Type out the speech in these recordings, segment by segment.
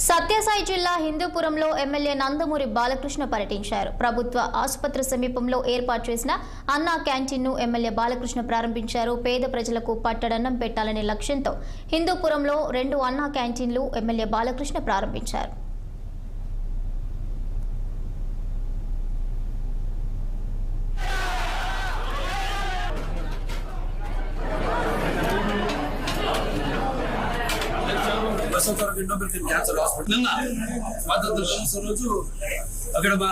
సత్యసాయి జిల్లా హిందూపురంలో ఎమ్మెల్యే నందమూరి బాలకృష్ణ పర్యటించారు. ప్రభుత్వ ఆసుపత్రి సమీపంలో ఏర్పాటు చేసిన అన్నా క్యాంటీన్ను ఎమ్మెల్యే బాలకృష్ణ ప్రారంభించారు. పేద ప్రజలకు పట్టడన్నం పెట్టాలనే లక్ష్యంతో హిందూపురంలో 2 అన్నా క్యాంటీన్లు ఎమ్మెల్యే బాలకృష్ణ ప్రారంభించారు. క్యాన్సర్ హాస్పిటల్ నిన్న మద్దతు రోజు అక్కడ మా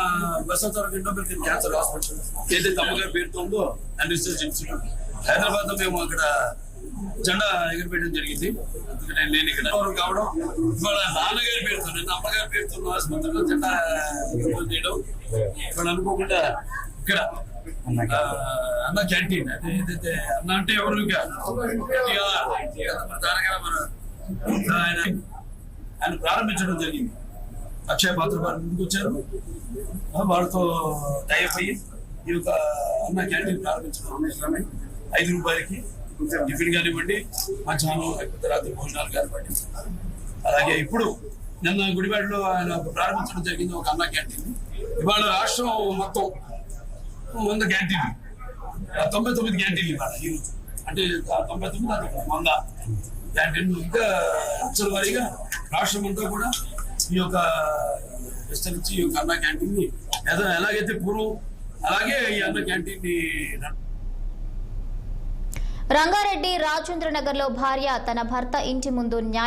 బసవతారక ఇండోమెట్రిక్ క్యాన్సర్ హాస్పిటల్ ఏదైతే అమ్మగారి పేరుతో ఉందో అండ్ రీసెర్చ్ ఇన్స్టిట్యూట్ హైదరాబాద్ లో మేము అక్కడ జెండా ఎగిరిపెట్టడం జరిగింది. అందుకనే నేను ఇక్కడ కావడం ఇవాళ నాన్నగారి పేరుతో నిన్న అమ్మగారి పేరుతో ఆసుపత్రిలో జెండా ఎగిరిపెట్టడం చేయడం ఇవాళ అనుకోకుండా ఇక్కడ అన్న క్యాంటీన్ అంటే ఏదైతే అన్న అంటే ఎవరు దానికైనా మన ఆయన ప్రారంభించడం జరిగింది. అక్షయ పాత్ర వారు ముందుకు వచ్చారు, వారితో టైప్ అయ్యి ఈ యొక్క అన్న క్యాంటీన్ ప్రారంభించడం 5 రూపాయలకి టిఫిన్ కానివ్వండి, మధ్యాహ్నం లేకపోతే రాత్రి భోజనాలు కానివ్వండి. అలాగే ఇప్పుడు నిన్న గుడివాడలో ఆయన ప్రారంభించడం జరిగింది ఒక అన్న క్యాంటీన్. ఇవాళ రాష్ట్రం మొత్తం 100 క్యాంటీన్లు 99 క్యాంటీన్లు ఇవాళ ఈరోజు అంటే 99 అది 100 క్యాంటీన్. ఇంకా అక్షర వారీగా రాష్ట్రం అంతా కూడా ఈ యొక్క విస్తరించి ఈ యొక్క అన్న క్యాంటీన్ ని ఎలాగైతే పూర్వం అలాగే ఈ అన్న క్యాంటీన్ ని. రంగారెడ్డి రాజేంద్ర నగర్ లో భార్య తన భర్త ఇంటి ముందు